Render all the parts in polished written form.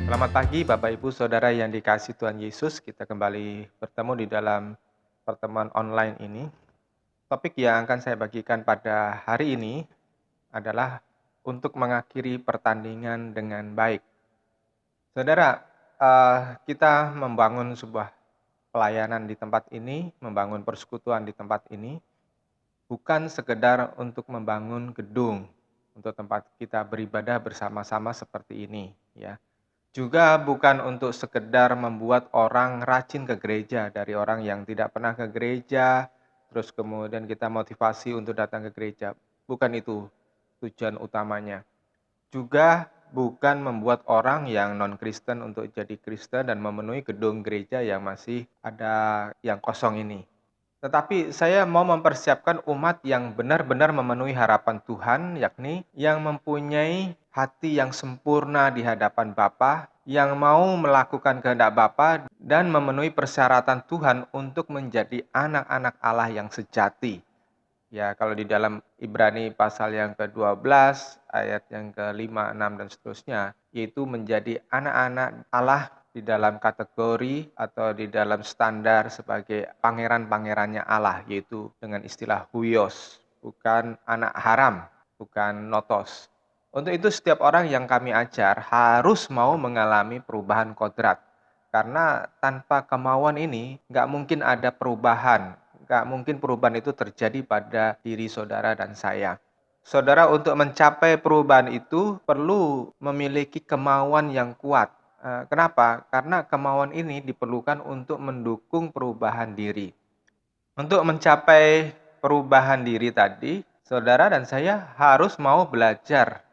Selamat pagi Bapak Ibu Saudara yang dikasihi Tuhan Yesus. Kita kembali bertemu di dalam pertemuan online ini. Topik yang akan saya bagikan pada hari ini adalah untuk mengakhiri pertandingan dengan baik. Saudara, kita membangun sebuah pelayanan di tempat ini, membangun persekutuan di tempat ini, bukan sekedar untuk membangun gedung untuk tempat kita beribadah bersama-sama seperti ini, ya. Juga bukan untuk sekedar membuat orang rajin ke gereja, dari orang yang tidak pernah ke gereja, terus kemudian kita motivasi untuk datang ke gereja. Bukan itu tujuan utamanya. Juga bukan membuat orang yang non-Kristen untuk jadi Kristen dan memenuhi gedung gereja yang masih ada yang kosong ini. Tetapi saya mau mempersiapkan umat yang benar-benar memenuhi harapan Tuhan, yakni yang mempunyai hati yang sempurna di hadapan Bapa, yang mau melakukan kehendak Bapa dan memenuhi persyaratan Tuhan untuk menjadi anak-anak Allah yang sejati. Ya, kalau di dalam Ibrani pasal yang ke-12, ayat yang ke-5, 6, dan seterusnya, yaitu menjadi anak-anak Allah di dalam kategori atau di dalam standar sebagai pangeran-pangerannya Allah, yaitu dengan istilah huios, bukan anak haram, bukan notos. Untuk itu setiap orang yang kami ajar harus mau mengalami perubahan kodrat. Karena tanpa kemauan ini nggak mungkin ada perubahan. Nggak mungkin perubahan itu terjadi pada diri saudara dan saya. Saudara, untuk mencapai perubahan itu perlu memiliki kemauan yang kuat. Kenapa? Karena kemauan ini diperlukan untuk mendukung perubahan diri. Untuk mencapai perubahan diri tadi, saudara dan saya harus mau belajar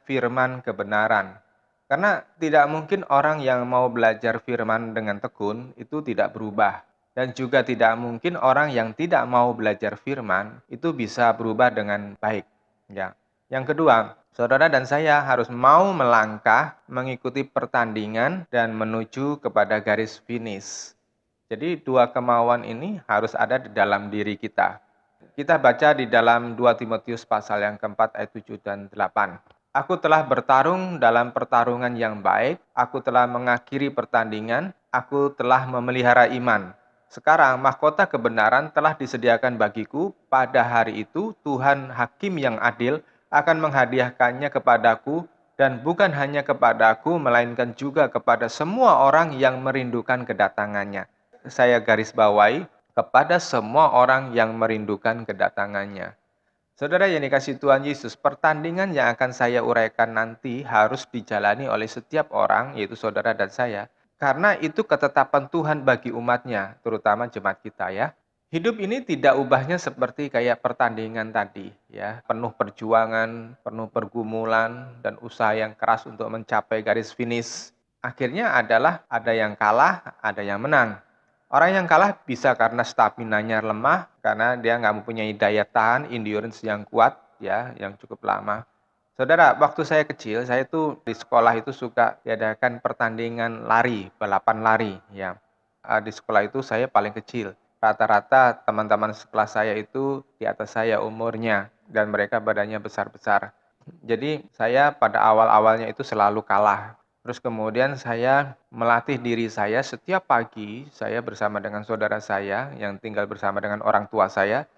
firman kebenaran. Karena tidak mungkin orang yang mau belajar firman dengan tekun itu tidak berubah. Dan juga tidak mungkin orang yang tidak mau belajar firman itu bisa berubah dengan baik. Ya. Yang kedua, saudara dan saya harus mau melangkah mengikuti pertandingan dan menuju kepada garis finish. Jadi dua kemauan ini harus ada di dalam diri kita. Kita baca di dalam 2 Timotius pasal yang keempat ayat 7 dan 8. Aku telah bertarung dalam pertarungan yang baik, aku telah mengakhiri pertandingan, aku telah memelihara iman. Sekarang mahkota kebenaran telah disediakan bagiku, pada hari itu Tuhan Hakim yang adil akan menghadiahkannya kepadaku, dan bukan hanya kepadaku, melainkan juga kepada semua orang yang merindukan kedatangannya. Saya garis bawahi, kepada semua orang yang merindukan kedatangannya. Saudara yang dikasihi Tuhan Yesus, pertandingan yang akan saya uraikan nanti harus dijalani oleh setiap orang, yaitu saudara dan saya. Karena itu ketetapan Tuhan bagi umatnya, terutama jemaat kita ya. Hidup ini tidak ubahnya seperti kayak pertandingan tadi ya, penuh perjuangan, penuh pergumulan dan usaha yang keras untuk mencapai garis finish. Akhirnya adalah ada yang kalah, ada yang menang. Orang yang kalah bisa karena stamina-nya lemah, karena dia nggak mempunyai daya tahan, endurance yang kuat, ya, yang cukup lama. Saudara, waktu saya kecil, saya itu di sekolah itu suka diadakan pertandingan lari, balapan lari, ya. Di sekolah itu saya paling kecil. Rata-rata teman-teman sekelas saya itu di atas saya umurnya, dan mereka badannya besar-besar. Jadi saya pada awal-awalnya itu selalu kalah. Terus kemudian saya melatih diri saya setiap pagi, saya bersama dengan saudara saya yang tinggal bersama dengan orang tua saya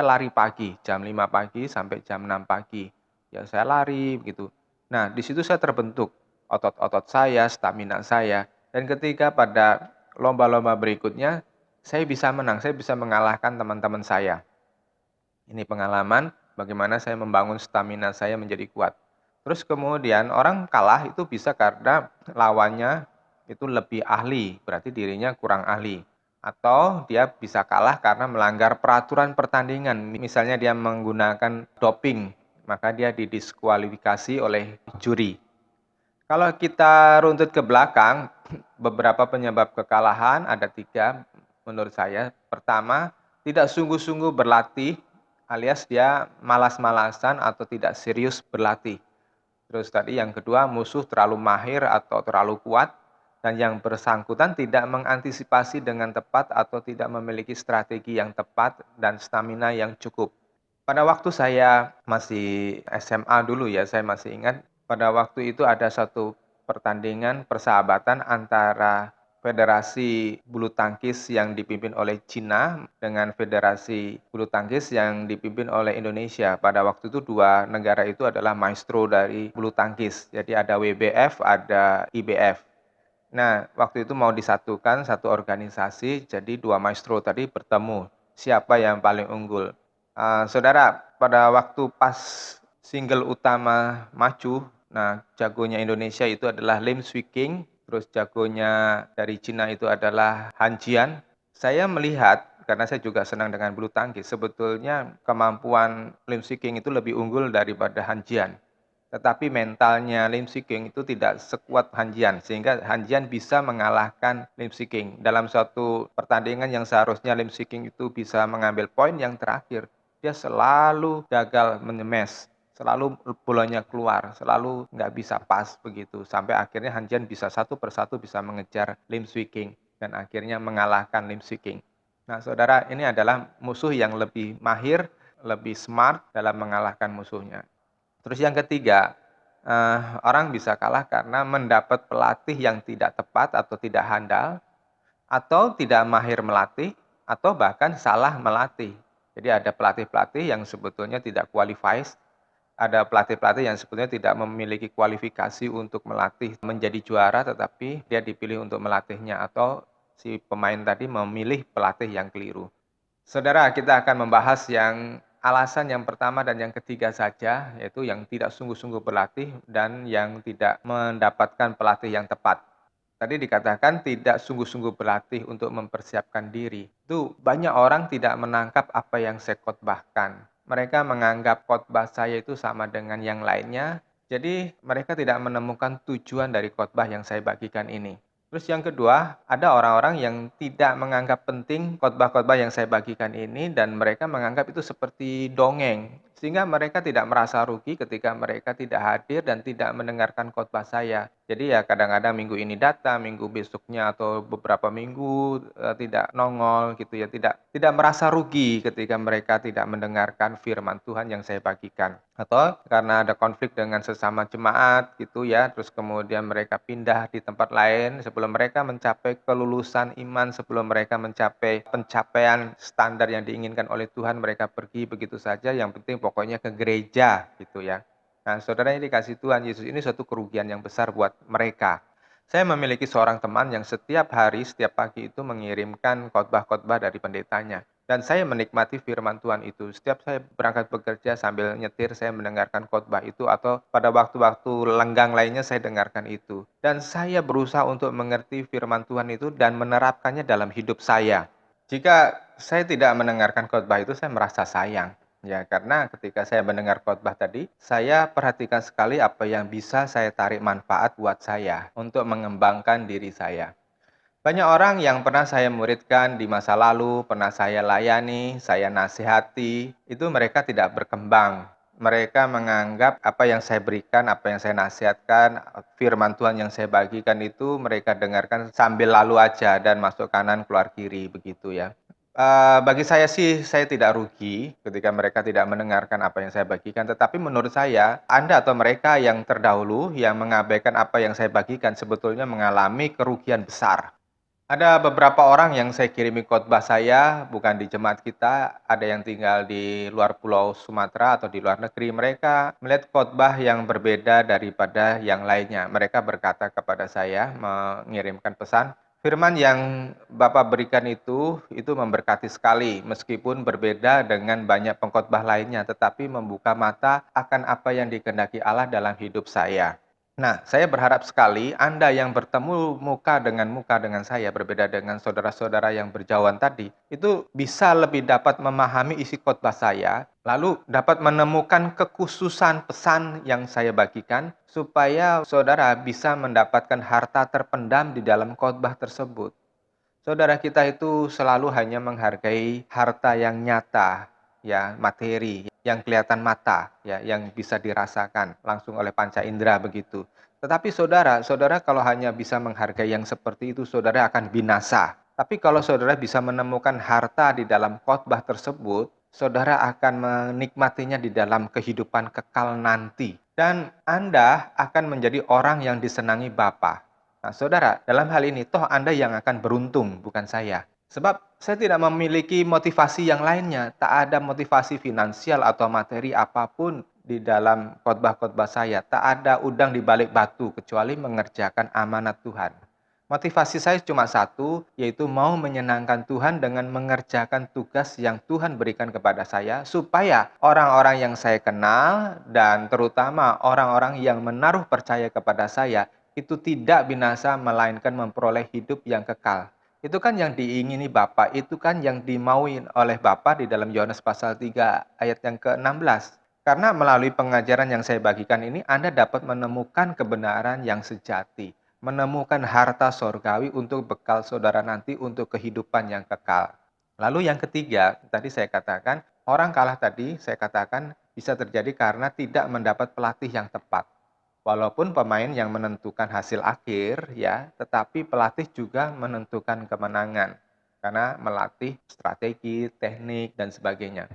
lari pagi, jam 5 pagi sampai jam 6 pagi. Ya saya lari begitu. Nah, di situ saya terbentuk otot-otot saya, stamina saya. Dan ketika pada lomba-lomba berikutnya, saya bisa menang, saya bisa mengalahkan teman-teman saya. Ini pengalaman bagaimana saya membangun stamina saya menjadi kuat. Terus kemudian orang kalah itu bisa karena lawannya itu lebih ahli, berarti dirinya kurang ahli. Atau dia bisa kalah karena melanggar peraturan pertandingan. Misalnya dia menggunakan doping, maka dia didiskualifikasi oleh juri. Kalau kita runtut ke belakang, beberapa penyebab kekalahan ada 3 menurut saya. Pertama, tidak sungguh-sungguh berlatih, alias dia malas-malasan atau tidak serius berlatih. Terus tadi yang kedua, musuh terlalu mahir atau terlalu kuat, dan yang bersangkutan tidak mengantisipasi dengan tepat atau tidak memiliki strategi yang tepat dan stamina yang cukup. Pada waktu saya masih SMA dulu ya, saya masih ingat pada waktu itu ada satu pertandingan persahabatan antara Federasi Bulu Tangkis yang dipimpin oleh Cina dengan Federasi Bulu Tangkis yang dipimpin oleh Indonesia. Pada waktu itu dua negara itu adalah maestro dari bulu tangkis. Jadi ada WBF, ada IBF. Nah, waktu itu mau disatukan satu organisasi, jadi dua maestro tadi bertemu. Siapa yang paling unggul? Saudara, pada waktu pas single utama maju, nah jagonya Indonesia itu adalah Lim Swee King, terus jagonya dari Cina itu adalah Han Jian. Saya melihat, karena saya juga senang dengan bulu tangkis, sebetulnya kemampuan Lim Swee King itu lebih unggul daripada Han Jian. Tetapi mentalnya Lim Swee King itu tidak sekuat Han Jian, sehingga Han Jian bisa mengalahkan Lim Swee King. Dalam suatu pertandingan yang seharusnya Lim Swee King itu bisa mengambil poin yang terakhir, dia selalu gagal menyemes, selalu bolanya keluar, selalu nggak bisa pas begitu. Sampai akhirnya Han Jian bisa satu persatu bisa mengejar Lim Swee King, dan akhirnya mengalahkan Lim Swee King. Nah, saudara, ini adalah musuh yang lebih mahir, lebih smart dalam mengalahkan musuhnya. Terus yang ketiga, orang bisa kalah karena mendapat pelatih yang tidak tepat atau tidak handal, atau tidak mahir melatih, atau bahkan salah melatih. Jadi ada pelatih-pelatih yang sebetulnya tidak qualified, ada pelatih-pelatih yang sebetulnya tidak memiliki kualifikasi untuk melatih menjadi juara, tetapi dia dipilih untuk melatihnya, atau si pemain tadi memilih pelatih yang keliru. Saudara, kita akan membahas yang alasan yang pertama dan yang ketiga saja, yaitu yang tidak sungguh-sungguh berlatih dan yang tidak mendapatkan pelatih yang tepat. Tadi dikatakan tidak sungguh-sungguh berlatih untuk mempersiapkan diri. Itu banyak orang tidak menangkap apa yang saya khotbahkan. Mereka menganggap khotbah saya itu sama dengan yang lainnya, jadi mereka tidak menemukan tujuan dari khotbah yang saya bagikan ini. Terus yang kedua, ada orang-orang yang tidak menganggap penting khotbah-khotbah yang saya bagikan ini dan mereka menganggap itu seperti dongeng. Sehingga mereka tidak merasa rugi ketika mereka tidak hadir dan tidak mendengarkan khotbah saya. Jadi ya kadang-kadang minggu ini datang, minggu besoknya atau beberapa minggu tidak nongol gitu ya, tidak merasa rugi ketika mereka tidak mendengarkan firman Tuhan yang saya bagikan. Atau karena ada konflik dengan sesama jemaat gitu ya, terus kemudian mereka pindah di tempat lain sebelum mereka mencapai kelulusan iman, sebelum mereka mencapai pencapaian standar yang diinginkan oleh Tuhan, mereka pergi begitu saja, yang penting pokoknya ke gereja gitu ya. Nah, saudara yang dikasih Tuhan Yesus, ini suatu kerugian yang besar buat mereka. Saya memiliki seorang teman yang setiap hari, setiap pagi itu mengirimkan khotbah-khotbah dari pendetanya. Dan saya menikmati firman Tuhan itu. Setiap saya berangkat bekerja sambil nyetir, saya mendengarkan khotbah itu, atau pada waktu-waktu lenggang lainnya saya dengarkan itu. Dan saya berusaha untuk mengerti firman Tuhan itu dan menerapkannya dalam hidup saya. Jika saya tidak mendengarkan khotbah itu, saya merasa sayang. Ya, karena ketika saya mendengar khotbah tadi, saya perhatikan sekali apa yang bisa saya tarik manfaat buat saya untuk mengembangkan diri saya. Banyak orang yang pernah saya muridkan di masa lalu, pernah saya layani, saya nasihati, itu mereka tidak berkembang. Mereka menganggap apa yang saya berikan, apa yang saya nasihatkan, firman Tuhan yang saya bagikan itu mereka dengarkan sambil lalu aja dan masuk kanan keluar kiri begitu ya. Bagi saya sih, saya tidak rugi ketika mereka tidak mendengarkan apa yang saya bagikan. Tetapi menurut saya, Anda atau mereka yang terdahulu yang mengabaikan apa yang saya bagikan sebetulnya mengalami kerugian besar. Ada beberapa orang yang saya kirimi khotbah saya, bukan di jemaat kita, ada yang tinggal di luar pulau Sumatera atau di luar negeri. Mereka melihat khotbah yang berbeda daripada yang lainnya. Mereka berkata kepada saya, mengirimkan pesan, firman yang Bapak berikan itu memberkati sekali, meskipun berbeda dengan banyak pengkhotbah lainnya, tetapi membuka mata akan apa yang dikehendaki Allah dalam hidup saya. Nah, saya berharap sekali Anda yang bertemu muka dengan saya, berbeda dengan saudara-saudara yang berjauhan tadi, itu bisa lebih dapat memahami isi khotbah saya, lalu dapat menemukan kekhususan pesan yang saya bagikan, supaya saudara bisa mendapatkan harta terpendam di dalam khotbah tersebut. Saudara kita itu selalu hanya menghargai harta yang nyata, ya, materi, yang kelihatan mata, ya, yang bisa dirasakan langsung oleh panca indera begitu. Tetapi saudara kalau hanya bisa menghargai yang seperti itu, saudara akan binasa. Tapi kalau saudara bisa menemukan harta di dalam khotbah tersebut, saudara akan menikmatinya di dalam kehidupan kekal nanti. Dan Anda akan menjadi orang yang disenangi Bapa. Nah, saudara, dalam hal ini toh Anda yang akan beruntung, bukan saya. Sebab saya tidak memiliki motivasi yang lainnya. Tak ada motivasi finansial atau materi apapun di dalam khotbah-khotbah saya. Tak ada udang di balik batu kecuali mengerjakan amanat Tuhan. Motivasi saya cuma satu, yaitu mau menyenangkan Tuhan dengan mengerjakan tugas yang Tuhan berikan kepada saya, supaya orang-orang yang saya kenal dan terutama orang-orang yang menaruh percaya kepada saya itu tidak binasa melainkan memperoleh hidup yang kekal. Itu kan yang diingini Bapa, itu kan yang dimauin oleh Bapa di dalam Yohanes pasal 3 ayat yang ke-16. Karena melalui pengajaran yang saya bagikan ini, Anda dapat menemukan kebenaran yang sejati, menemukan harta sorgawi untuk bekal saudara nanti untuk kehidupan yang kekal. Lalu yang ketiga, tadi saya katakan, orang kalah tadi saya katakan bisa terjadi karena tidak mendapat pelatih yang tepat. Walaupun pemain yang menentukan hasil akhir ya, tetapi pelatih juga menentukan kemenangan karena melatih strategi, teknik dan sebagainya.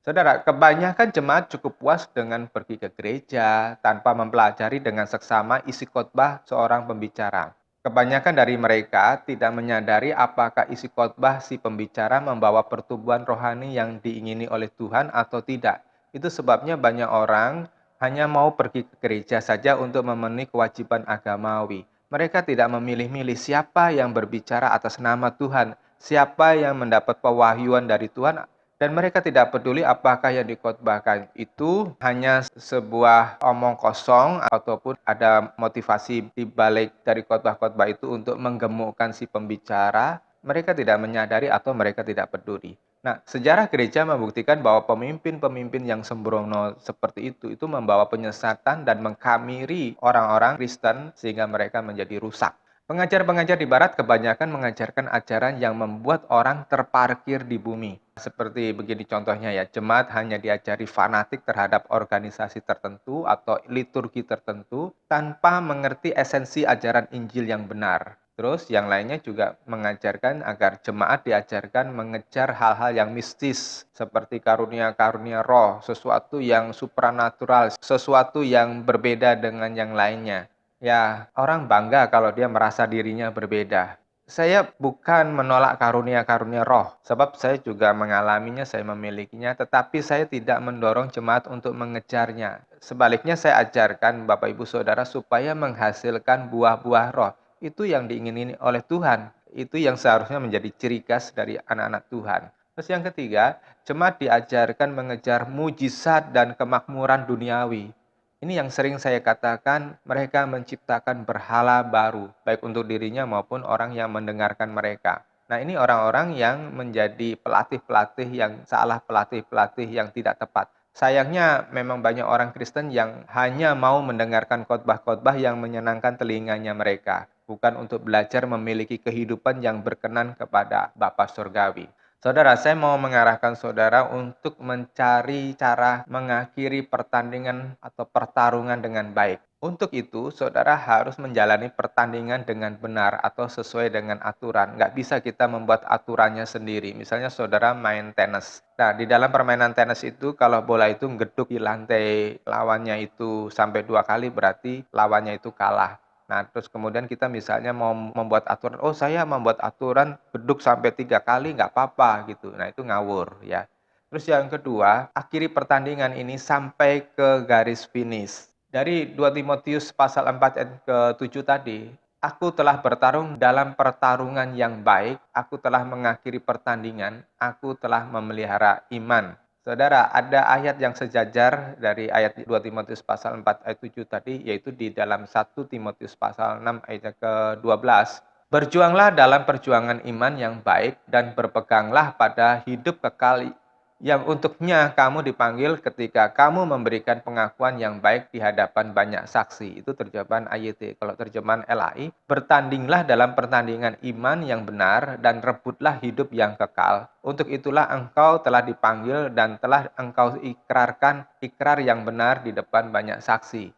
Saudara, kebanyakan jemaat cukup puas dengan pergi ke gereja tanpa mempelajari dengan seksama isi khotbah seorang pembicara. Kebanyakan dari mereka tidak menyadari apakah isi khotbah si pembicara membawa pertumbuhan rohani yang diingini oleh Tuhan atau tidak. Itu sebabnya banyak orang hanya mau pergi ke gereja saja untuk memenuhi kewajiban agamawi. Mereka tidak memilih-milih siapa yang berbicara atas nama Tuhan, siapa yang mendapat pewahyuan dari Tuhan, dan mereka tidak peduli apakah yang dikhotbahkan itu hanya sebuah omong kosong ataupun ada motivasi di balik dari khotbah-khotbah itu untuk menggemukkan si pembicara. Mereka tidak menyadari atau mereka tidak peduli. Nah, sejarah gereja membuktikan bahwa pemimpin-pemimpin yang sembrono seperti itu membawa penyesatan dan mengkamiri orang-orang Kristen sehingga mereka menjadi rusak. Pengajar-pengajar di barat kebanyakan mengajarkan ajaran yang membuat orang terparkir di bumi. Seperti begini contohnya ya, jemaat hanya diajari fanatik terhadap organisasi tertentu atau liturgi tertentu tanpa mengerti esensi ajaran Injil yang benar. Terus yang lainnya juga mengajarkan agar jemaat diajarkan mengejar hal-hal yang mistis seperti karunia-karunia roh, sesuatu yang supranatural, sesuatu yang berbeda dengan yang lainnya. Ya, orang bangga kalau dia merasa dirinya berbeda. Saya bukan menolak karunia-karunia roh, sebab saya juga mengalaminya, saya memilikinya, tetapi saya tidak mendorong jemaat untuk mengejarnya. Sebaliknya saya ajarkan Bapak Ibu Saudara supaya menghasilkan buah-buah roh. Itu yang diingini oleh Tuhan. Itu yang seharusnya menjadi ciri khas dari anak-anak Tuhan. Terus yang ketiga, jemaat diajarkan mengejar mujizat dan kemakmuran duniawi. Ini yang sering saya katakan, mereka menciptakan berhala baru, baik untuk dirinya maupun orang yang mendengarkan mereka. Nah, ini orang-orang yang menjadi pelatih-pelatih yang salah, pelatih-pelatih yang tidak tepat. Sayangnya memang banyak orang Kristen yang hanya mau mendengarkan khotbah-khotbah yang menyenangkan telinganya mereka, bukan untuk belajar memiliki kehidupan yang berkenan kepada Bapa Surgawi. Saudara, saya mau mengarahkan saudara untuk mencari cara mengakhiri pertandingan atau pertarungan dengan baik. Untuk itu, saudara harus menjalani pertandingan dengan benar atau sesuai dengan aturan. Nggak bisa kita membuat aturannya sendiri. Misalnya saudara main tenis. Nah, di dalam permainan tenis itu, kalau bola itu ngeduk di lantai lawannya itu sampai 2 kali, berarti lawannya itu kalah. Nah, terus kemudian kita misalnya mau membuat aturan, oh saya membuat aturan beduk sampai 3 kali nggak apa-apa gitu. Nah, itu ngawur ya. Terus yang kedua, akhiri pertandingan ini sampai ke garis finish. Dari 2 Timotius pasal 4 ayat ke-7 tadi, aku telah bertarung dalam pertarungan yang baik, aku telah mengakhiri pertandingan, aku telah memelihara iman. Saudara, ada ayat yang sejajar dari ayat 2 Timotius pasal 4 ayat 7 tadi, yaitu di dalam 1 Timotius pasal 6 ayat ke-12. Berjuanglah dalam perjuangan iman yang baik dan berpeganglah pada hidup kekal yang untuknya kamu dipanggil ketika kamu memberikan pengakuan yang baik di hadapan banyak saksi. Itu terjemahan AYT. Kalau terjemahan LAI, bertandinglah dalam pertandingan iman yang benar dan rebutlah hidup yang kekal. Untuk itulah engkau telah dipanggil dan telah engkau ikrarkan ikrar yang benar di depan banyak saksi.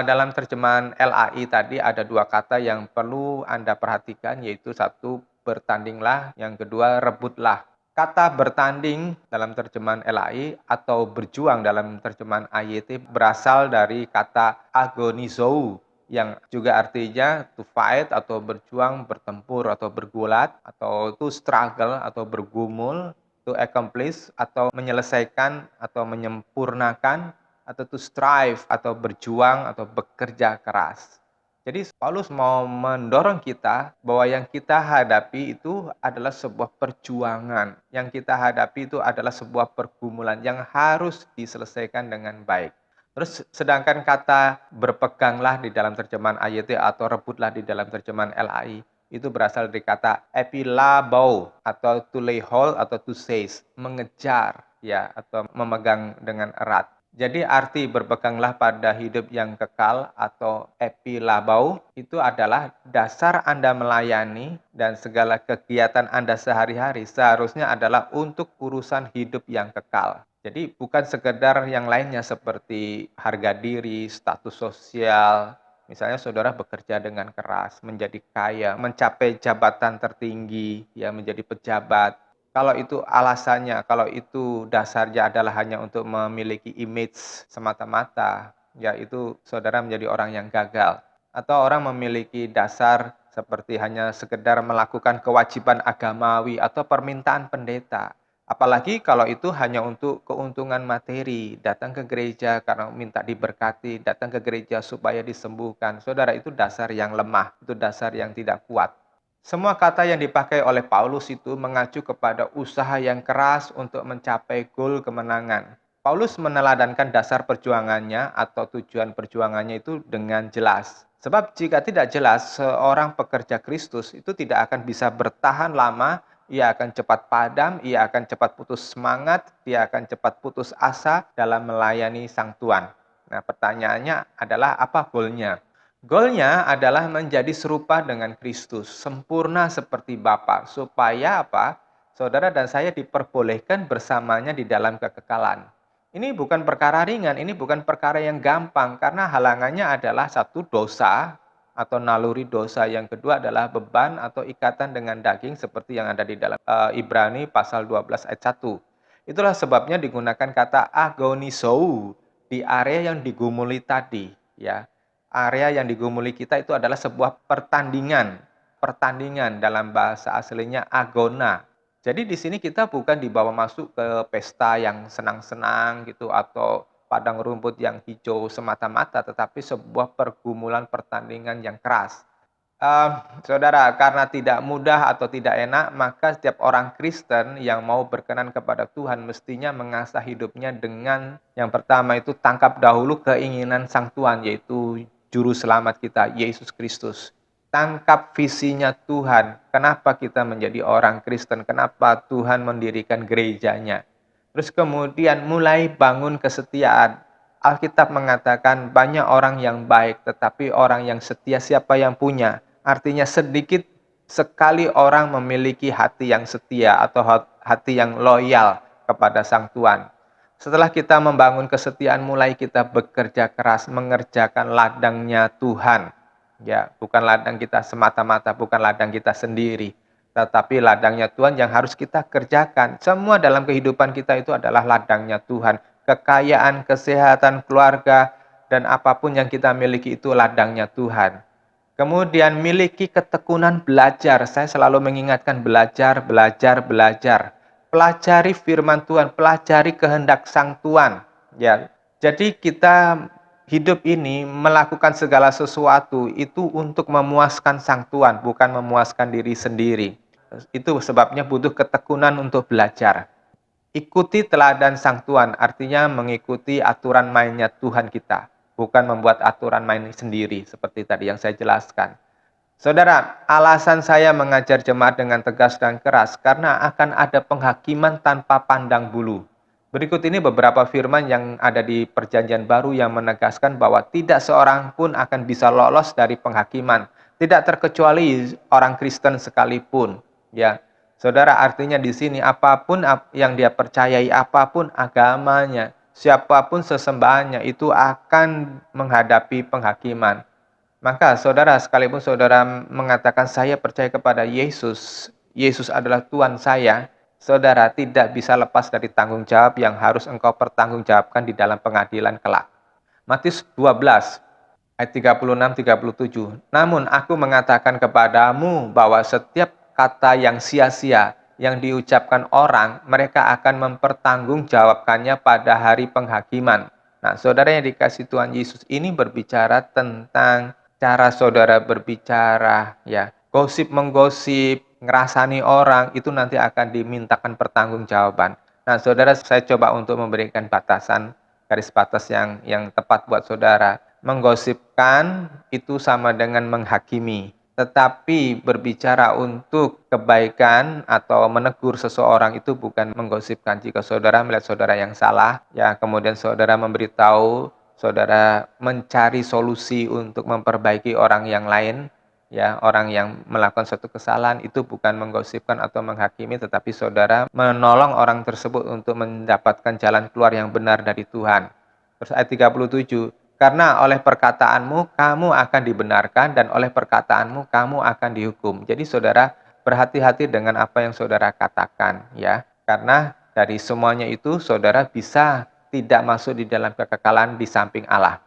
Dalam terjemahan LAI tadi ada 2 kata yang perlu Anda perhatikan, yaitu satu bertandinglah, yang kedua rebutlah. Kata bertanding dalam terjemahan LAI atau berjuang dalam terjemahan AYT berasal dari kata agonizou yang juga artinya to fight atau berjuang, bertempur atau bergulat, atau to struggle atau bergumul, to accomplish atau menyelesaikan atau menyempurnakan, atau to strive atau berjuang atau bekerja keras. Jadi Paulus mau mendorong kita bahwa yang kita hadapi itu adalah sebuah perjuangan. Yang kita hadapi itu adalah sebuah pergumulan yang harus diselesaikan dengan baik. Terus sedangkan kata berpeganglah di dalam terjemahan AYT atau rebutlah di dalam terjemahan LAI itu berasal dari kata epilabau atau to lay hold atau to seize, mengejar ya atau memegang dengan erat. Jadi arti berpeganglah pada hidup yang kekal atau epilabau itu adalah dasar Anda melayani dan segala kegiatan Anda sehari-hari seharusnya adalah untuk urusan hidup yang kekal. Jadi bukan sekedar yang lainnya seperti harga diri, status sosial. Misalnya saudara bekerja dengan keras, menjadi kaya, mencapai jabatan tertinggi, ya menjadi pejabat. Kalau itu alasannya, kalau itu dasarnya adalah hanya untuk memiliki image semata-mata, ya itu saudara menjadi orang yang gagal. Atau orang memiliki dasar seperti hanya sekedar melakukan kewajiban agamawi atau permintaan pendeta. Apalagi kalau itu hanya untuk keuntungan materi, datang ke gereja karena minta diberkati, datang ke gereja supaya disembuhkan. Saudara, itu dasar yang lemah, itu dasar yang tidak kuat. Semua kata yang dipakai oleh Paulus itu mengacu kepada usaha yang keras untuk mencapai goal kemenangan. Paulus meneladankan dasar perjuangannya atau tujuan perjuangannya itu dengan jelas. Sebab jika tidak jelas, seorang pekerja Kristus itu tidak akan bisa bertahan lama, ia akan cepat padam, ia akan cepat putus semangat, dia akan cepat putus asa dalam melayani Sang Tuhan. Nah, pertanyaannya adalah apa goalnya? Goalnya adalah menjadi serupa dengan Kristus, sempurna seperti Bapa, supaya apa? Saudara dan saya diperbolehkan bersamanya di dalam kekekalan. Ini bukan perkara ringan, ini bukan perkara yang gampang, karena halangannya adalah satu dosa atau naluri dosa. Yang kedua adalah beban atau ikatan dengan daging seperti yang ada di dalam Ibrani pasal 12 ayat 1. Itulah sebabnya digunakan kata agonisou di area yang digumuli tadi, ya. Area yang digumuli kita itu adalah sebuah pertandingan. Pertandingan dalam bahasa aslinya agona. Jadi di sini kita bukan dibawa masuk ke pesta yang senang-senang gitu atau padang rumput yang hijau semata-mata, tetapi sebuah pergumulan pertandingan yang keras. Saudara, karena tidak mudah atau tidak enak, maka setiap orang Kristen yang mau berkenan kepada Tuhan mestinya mengasah hidupnya dengan yang pertama itu tangkap dahulu keinginan Sang Tuhan, yaitu Juru Selamat kita, Yesus Kristus. Tangkap visinya Tuhan, kenapa kita menjadi orang Kristen, kenapa Tuhan mendirikan gerejanya. Terus kemudian mulai bangun kesetiaan. Alkitab mengatakan banyak orang yang baik, tetapi orang yang setia siapa yang punya? Artinya sedikit sekali orang memiliki hati yang setia atau hati yang loyal kepada Sang Tuhan. Setelah kita membangun kesetiaan, mulai kita bekerja keras mengerjakan ladangnya Tuhan. Ya, bukan ladang kita semata-mata, bukan ladang kita sendiri, tetapi ladangnya Tuhan yang harus kita kerjakan. Semua dalam kehidupan kita itu adalah ladangnya Tuhan. Kekayaan, kesehatan, keluarga, dan apapun yang kita miliki itu ladangnya Tuhan. Kemudian miliki ketekunan belajar. Saya selalu mengingatkan belajar, belajar, belajar. Pelajari firman Tuhan, pelajari kehendak Sang Tuhan. Ya, jadi kita hidup ini melakukan segala sesuatu itu untuk memuaskan Sang Tuhan, bukan memuaskan diri sendiri. Itu sebabnya butuh ketekunan untuk belajar. Ikuti teladan Sang Tuhan, artinya mengikuti aturan mainnya Tuhan kita, bukan membuat aturan main sendiri, seperti tadi yang saya jelaskan. Saudara, alasan saya mengajar jemaat dengan tegas dan keras, karena akan ada penghakiman tanpa pandang bulu. Berikut ini beberapa firman yang ada di Perjanjian Baru yang menegaskan bahwa tidak seorang pun akan bisa lolos dari penghakiman, tidak terkecuali orang Kristen sekalipun. Ya, saudara, artinya di sini apapun yang dia percayai, apapun agamanya, siapapun sesembahannya itu akan menghadapi penghakiman. Maka saudara, sekalipun saudara mengatakan saya percaya kepada Yesus, Yesus adalah Tuhan saudara tidak bisa lepas dari tanggung jawab yang harus engkau pertanggungjawabkan di dalam pengadilan kelak. Matius 12 ayat 36-37. Namun aku mengatakan kepadamu bahwa setiap kata yang sia-sia yang diucapkan orang, mereka akan mempertanggungjawabkannya pada hari penghakiman. Nah, saudara yang dikasih Tuhan Yesus ini berbicara tentang cara saudara berbicara, ya. Gosip menggosip, ngerasani orang, itu nanti akan dimintakan pertanggungjawaban. Nah, saudara, saya coba untuk memberikan batasan, garis batas yang tepat buat saudara. Menggosipkan itu sama dengan menghakimi. Tetapi berbicara untuk kebaikan atau menegur seseorang itu bukan menggosipkan. Jika saudara melihat saudara yang salah, ya kemudian saudara memberitahu, saudara mencari solusi untuk memperbaiki orang yang lain, ya orang yang melakukan suatu kesalahan, itu bukan menggosipkan atau menghakimi, tetapi saudara menolong orang tersebut untuk mendapatkan jalan keluar yang benar dari Tuhan. Terus ayat 37, karena oleh perkataanmu kamu akan dibenarkan dan oleh perkataanmu kamu akan dihukum. Jadi saudara berhati-hati dengan apa yang saudara katakan, ya. Karena dari semuanya itu saudara bisa tidak masuk di dalam kekekalan di samping Allah.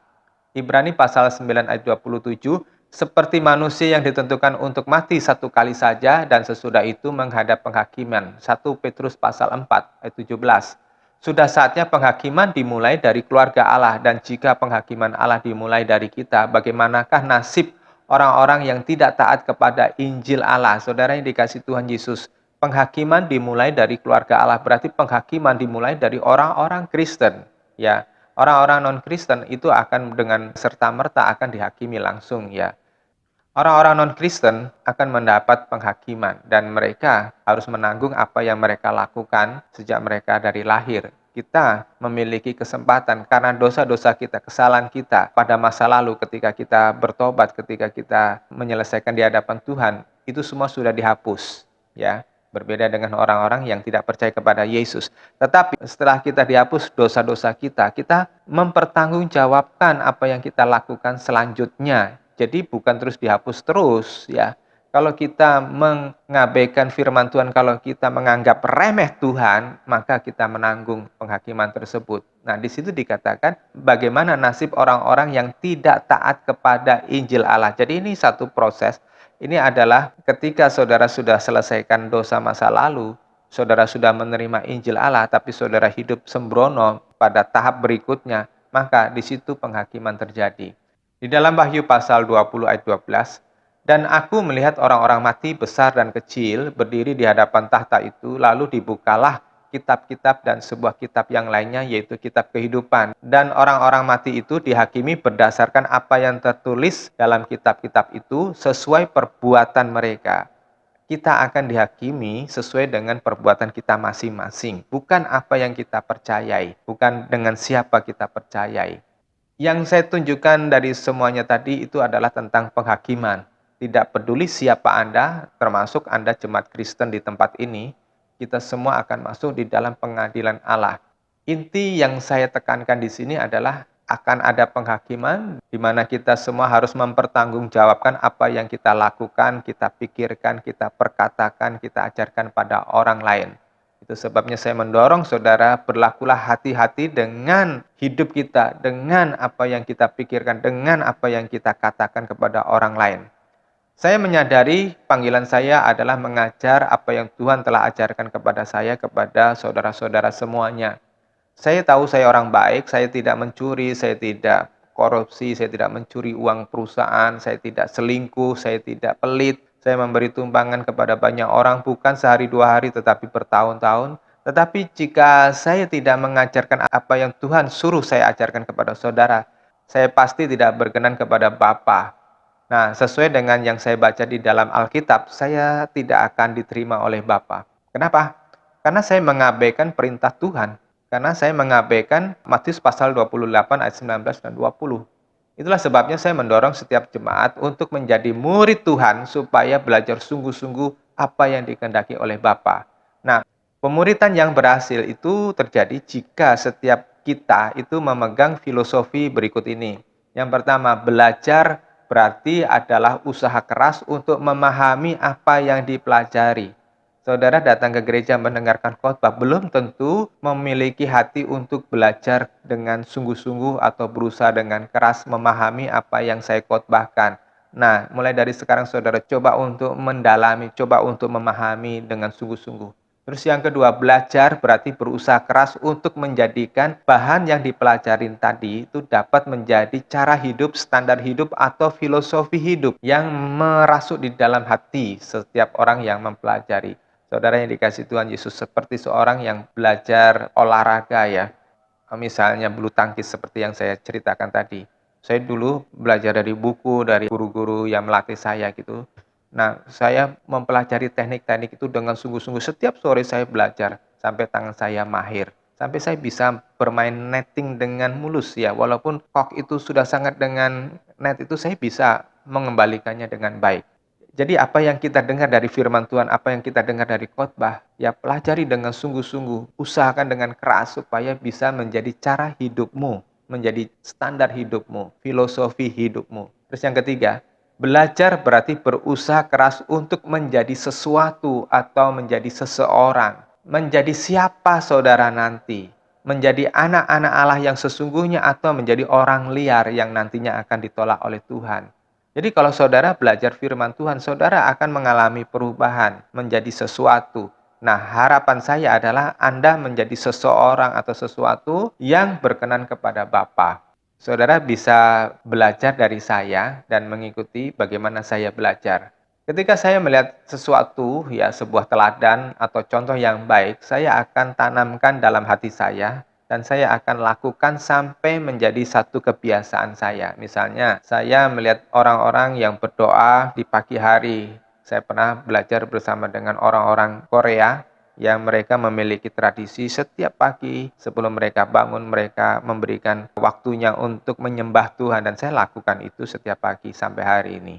Ibrani pasal 9 ayat 27, seperti manusia yang ditentukan untuk mati satu kali saja dan sesudah itu menghadap penghakiman. 1 Petrus pasal 4 ayat 17. Sudah saatnya penghakiman dimulai dari keluarga Allah, dan jika penghakiman Allah dimulai dari kita, bagaimanakah nasib orang-orang yang tidak taat kepada Injil Allah? Saudara yang dikasih Tuhan Yesus, penghakiman dimulai dari keluarga Allah, berarti penghakiman dimulai dari orang-orang Kristen, ya. Orang-orang non-Kristen itu akan dengan serta-merta akan dihakimi langsung, ya. Orang-orang non-Kristen akan mendapat penghakiman dan mereka harus menanggung apa yang mereka lakukan sejak mereka dari lahir. Kita memiliki kesempatan karena dosa-dosa kita, kesalahan kita pada masa lalu ketika kita bertobat, ketika kita menyelesaikan di hadapan Tuhan, itu semua sudah dihapus, ya. Berbeda dengan orang-orang yang tidak percaya kepada Yesus. Tetapi setelah kita dihapus dosa-dosa kita, kita mempertanggungjawabkan apa yang kita lakukan selanjutnya. Jadi bukan terus dihapus terus, ya. Kalau kita mengabaikan firman Tuhan, kalau kita menganggap remeh Tuhan, maka kita menanggung penghakiman tersebut. Nah, di situ dikatakan bagaimana nasib orang-orang yang tidak taat kepada Injil Allah. Jadi ini satu proses. Ini adalah ketika saudara sudah selesaikan dosa masa lalu, saudara sudah menerima Injil Allah, tapi saudara hidup sembrono pada tahap berikutnya, maka di situ penghakiman terjadi. Di dalam Wahyu pasal 20 ayat 12, dan aku melihat orang-orang mati besar dan kecil berdiri di hadapan tahta itu, lalu dibukalah kitab-kitab dan sebuah kitab yang lainnya, yaitu kitab kehidupan. Dan orang-orang mati itu dihakimi berdasarkan apa yang tertulis dalam kitab-kitab itu sesuai perbuatan mereka. Kita akan dihakimi sesuai dengan perbuatan kita masing-masing, bukan apa yang kita percayai, bukan dengan siapa kita percayai. Yang saya tunjukkan dari semuanya tadi itu adalah tentang penghakiman. Tidak peduli siapa Anda, termasuk Anda jemaat Kristen di tempat ini, kita semua akan masuk di dalam pengadilan Allah. Inti yang saya tekankan di sini adalah akan ada penghakiman di mana kita semua harus mempertanggungjawabkan apa yang kita lakukan, kita pikirkan, kita perkatakan, kita ajarkan pada orang lain. Itu sebabnya saya mendorong saudara, berlakulah hati-hati dengan hidup kita, dengan apa yang kita pikirkan, dengan apa yang kita katakan kepada orang lain. Saya menyadari panggilan saya adalah mengajar apa yang Tuhan telah ajarkan kepada saya, kepada saudara-saudara semuanya. Saya tahu saya orang baik, saya tidak mencuri, saya tidak korupsi, saya tidak mencuri uang perusahaan, saya tidak selingkuh, saya tidak pelit, saya memberi tumpangan kepada banyak orang, bukan sehari dua hari tetapi bertahun-tahun. Tetapi jika saya tidak mengajarkan apa yang Tuhan suruh saya ajarkan kepada saudara, saya pasti tidak berkenan kepada Bapa. Nah, sesuai dengan yang saya baca di dalam Alkitab, saya tidak akan diterima oleh Bapa. Kenapa? Karena saya mengabaikan perintah Tuhan. Karena saya mengabaikan Matius pasal 28 ayat 19 dan 20. Itulah sebabnya saya mendorong setiap jemaat untuk menjadi murid Tuhan supaya belajar sungguh-sungguh apa yang dikehendaki oleh Bapa. Nah, pemuridan yang berhasil itu terjadi jika setiap kita itu memegang filosofi berikut ini. Yang pertama, belajar berarti adalah usaha keras untuk memahami apa yang dipelajari. Saudara datang ke gereja mendengarkan khotbah belum tentu memiliki hati untuk belajar dengan sungguh-sungguh atau berusaha dengan keras memahami apa yang saya khotbahkan. Nah, mulai dari sekarang saudara coba untuk mendalami, coba untuk memahami dengan sungguh-sungguh. Terus yang kedua, belajar berarti berusaha keras untuk menjadikan bahan yang dipelajarin tadi itu dapat menjadi cara hidup, standar hidup, atau filosofi hidup yang merasuk di dalam hati setiap orang yang mempelajari. Saudara yang dikasih Tuhan Yesus, seperti seorang yang belajar olahraga ya, misalnya bulu tangkis seperti yang saya ceritakan tadi. Saya dulu belajar dari buku, dari guru-guru yang melatih saya gitu. Nah, saya mempelajari teknik-teknik itu dengan sungguh-sungguh. Setiap sore saya belajar sampai tangan saya mahir. Sampai saya bisa bermain netting dengan mulus ya. Walaupun kok itu sudah sangat dengan net itu saya bisa mengembalikannya dengan baik. Jadi apa yang kita dengar dari firman Tuhan, apa yang kita dengar dari khotbah, ya pelajari dengan sungguh-sungguh, usahakan dengan keras supaya bisa menjadi cara hidupmu, menjadi standar hidupmu, filosofi hidupmu. Terus yang ketiga, belajar berarti berusaha keras untuk menjadi sesuatu atau menjadi seseorang. Menjadi siapa saudara nanti? Menjadi anak-anak Allah yang sesungguhnya atau menjadi orang liar yang nantinya akan ditolak oleh Tuhan. Jadi kalau saudara belajar firman Tuhan, saudara akan mengalami perubahan menjadi sesuatu. Nah, harapan saya adalah Anda menjadi seseorang atau sesuatu yang berkenan kepada Bapa. Saudara bisa belajar dari saya dan mengikuti bagaimana saya belajar. Ketika saya melihat sesuatu, ya sebuah teladan atau contoh yang baik, saya akan tanamkan dalam hati saya dan saya akan lakukan sampai menjadi satu kebiasaan saya. Misalnya, saya melihat orang-orang yang berdoa di pagi hari. Saya pernah belajar bersama dengan orang-orang Korea yang mereka memiliki tradisi setiap pagi sebelum mereka bangun, mereka memberikan waktunya untuk menyembah Tuhan dan saya lakukan itu setiap pagi sampai hari ini.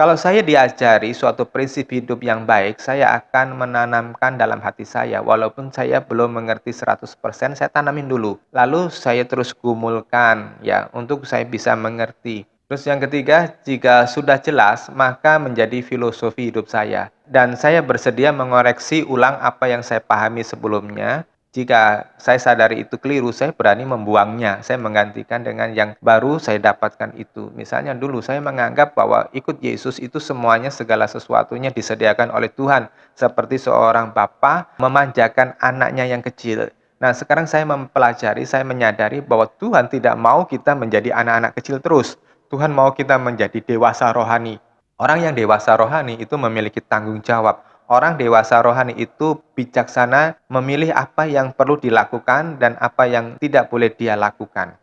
Kalau saya diajari suatu prinsip hidup yang baik, saya akan menanamkan dalam hati saya. Walaupun saya belum mengerti 100%, saya tanamin dulu. Lalu saya terus gumulkan ya untuk saya bisa mengerti. Terus yang ketiga, jika sudah jelas, maka menjadi filosofi hidup saya. Dan saya bersedia mengoreksi ulang apa yang saya pahami sebelumnya. Jika saya sadari itu keliru, saya berani membuangnya. Saya menggantikan dengan yang baru saya dapatkan itu. Misalnya dulu saya menganggap bahwa ikut Yesus itu semuanya segala sesuatunya disediakan oleh Tuhan. Seperti seorang bapa memanjakan anaknya yang kecil. Nah, sekarang saya mempelajari, saya menyadari bahwa Tuhan tidak mau kita menjadi anak-anak kecil terus. Tuhan mau kita menjadi dewasa rohani. Orang yang dewasa rohani itu memiliki tanggung jawab. Orang dewasa rohani itu bijaksana memilih apa yang perlu dilakukan dan apa yang tidak boleh dia lakukan.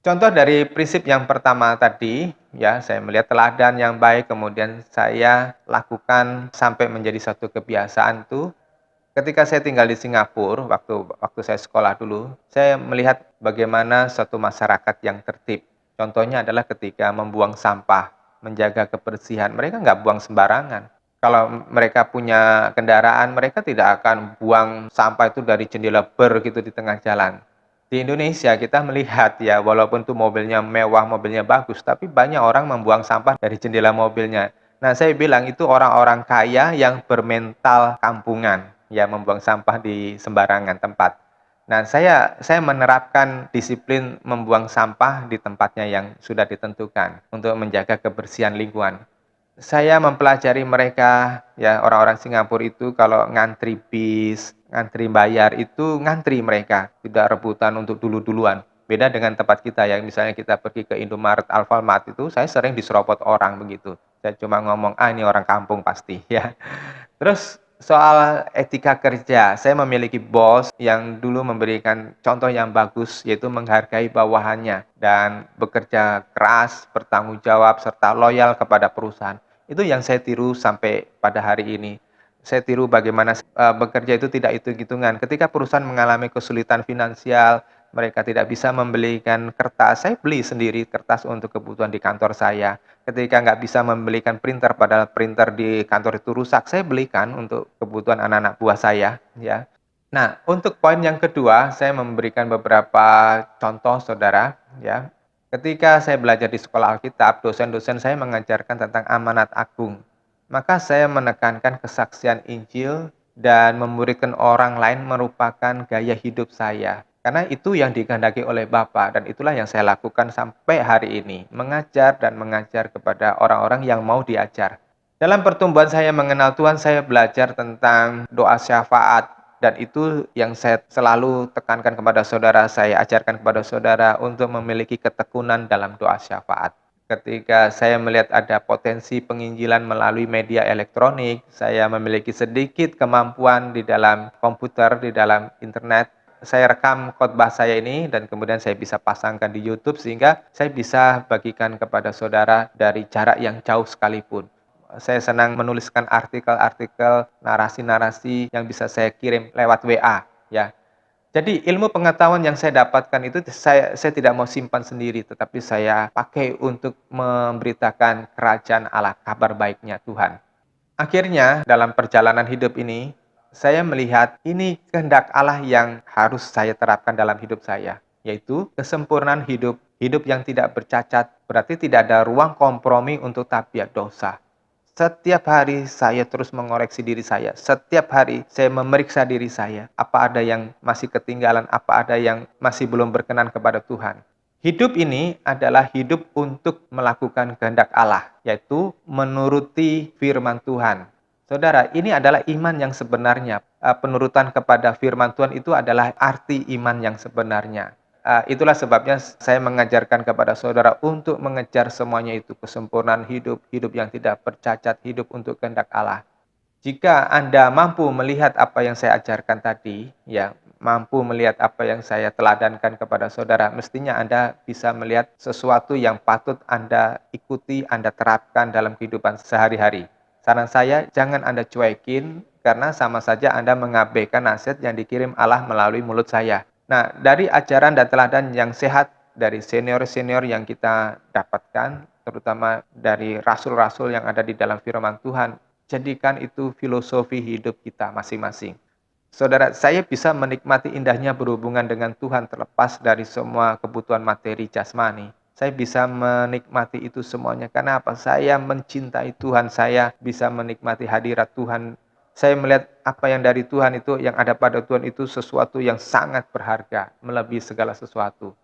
Contoh dari prinsip yang pertama tadi, ya, saya melihat teladan yang baik, kemudian saya lakukan sampai menjadi satu kebiasaan tuh. Ketika saya tinggal di Singapura, waktu saya sekolah dulu, saya melihat bagaimana suatu masyarakat yang tertib. Contohnya adalah ketika membuang sampah, menjaga kebersihan. Mereka nggak buang sembarangan. Kalau mereka punya kendaraan, mereka tidak akan buang sampah itu dari jendela ber gitu di tengah jalan. Di Indonesia kita melihat ya, walaupun tuh mobilnya mewah, mobilnya bagus, tapi banyak orang membuang sampah dari jendela mobilnya. Nah, saya bilang itu orang-orang kaya yang bermental kampungan, ya membuang sampah di sembarangan tempat. Nah, saya menerapkan disiplin membuang sampah di tempatnya yang sudah ditentukan untuk menjaga kebersihan lingkungan. Saya mempelajari mereka, ya orang-orang Singapura itu kalau ngantri bis, ngantri bayar itu ngantri mereka, tidak rebutan untuk dulu-duluan. Beda dengan tempat kita yang misalnya kita pergi ke Indomaret, Alfamart itu saya sering diserobot orang begitu. Saya cuma ngomong, ah ini orang kampung pasti ya. Terus soal etika kerja, saya memiliki bos yang dulu memberikan contoh yang bagus, yaitu menghargai bawahannya dan bekerja keras, bertanggung jawab, serta loyal kepada perusahaan. Itu yang saya tiru sampai pada hari ini. Saya tiru bagaimana bekerja itu tidak hitung-hitungan. Ketika perusahaan mengalami kesulitan finansial, mereka tidak bisa membelikan kertas, saya beli sendiri kertas untuk kebutuhan di kantor saya. Ketika nggak bisa membelikan printer, padahal printer di kantor itu rusak, saya belikan untuk kebutuhan anak-anak buah saya. Ya. Nah, untuk poin yang kedua, saya memberikan beberapa contoh, saudara. Ya, ketika saya belajar di sekolah Alkitab, dosen-dosen saya mengajarkan tentang amanat agung. Maka saya menekankan kesaksian Injil dan memuridkan orang lain merupakan gaya hidup saya. Karena itu yang dikehendaki oleh Bapa dan itulah yang saya lakukan sampai hari ini, mengajar dan mengajar kepada orang-orang yang mau diajar. Dalam pertumbuhan saya mengenal Tuhan, saya belajar tentang doa syafaat dan itu yang saya selalu tekankan kepada saudara, saya ajarkan kepada saudara untuk memiliki ketekunan dalam doa syafaat. Ketika saya melihat ada potensi penginjilan melalui media elektronik, saya memiliki sedikit kemampuan di dalam komputer, di dalam internet. Saya rekam khotbah saya ini dan kemudian saya bisa pasangkan di YouTube sehingga saya bisa bagikan kepada saudara dari jarak yang jauh sekalipun. Saya senang menuliskan artikel-artikel, narasi-narasi yang bisa saya kirim lewat WA, ya. Jadi ilmu pengetahuan yang saya dapatkan itu saya tidak mau simpan sendiri, tetapi saya pakai untuk memberitakan kerajaan Allah, kabar baiknya Tuhan. Akhirnya dalam perjalanan hidup ini, saya melihat ini kehendak Allah yang harus saya terapkan dalam hidup saya, yaitu kesempurnaan hidup, hidup yang tidak bercacat, berarti tidak ada ruang kompromi untuk tabiat dosa. Setiap hari saya terus mengoreksi diri saya. Setiap hari saya memeriksa diri saya. Apa ada yang masih ketinggalan, apa ada yang masih belum berkenan kepada Tuhan. Hidup ini adalah hidup untuk melakukan kehendak Allah, yaitu menuruti firman Tuhan. Saudara, ini adalah iman yang sebenarnya. Penurutan kepada firman Tuhan itu adalah arti iman yang sebenarnya. Itulah sebabnya saya mengajarkan kepada saudara untuk mengejar semuanya itu, kesempurnaan hidup, hidup yang tidak bercacat, hidup untuk kehendak Allah. Jika Anda mampu melihat apa yang saya ajarkan tadi, ya, mampu melihat apa yang saya teladankan kepada saudara, mestinya Anda bisa melihat sesuatu yang patut Anda ikuti, Anda terapkan dalam kehidupan sehari-hari. Saran saya, jangan Anda cuekin, karena sama saja Anda mengabaikan nasihat yang dikirim Allah melalui mulut saya. Nah, dari ajaran dan teladan yang sehat dari senior-senior yang kita dapatkan, terutama dari rasul-rasul yang ada di dalam firman Tuhan, jadikan itu filosofi hidup kita masing-masing. Saudara, saya bisa menikmati indahnya berhubungan dengan Tuhan terlepas dari semua kebutuhan materi jasmani. Saya bisa menikmati itu semuanya. Karena apa? Saya mencintai Tuhan. Saya bisa menikmati hadirat Tuhan. Saya melihat apa yang dari Tuhan itu, yang ada pada Tuhan itu sesuatu yang sangat berharga, melebihi segala sesuatu.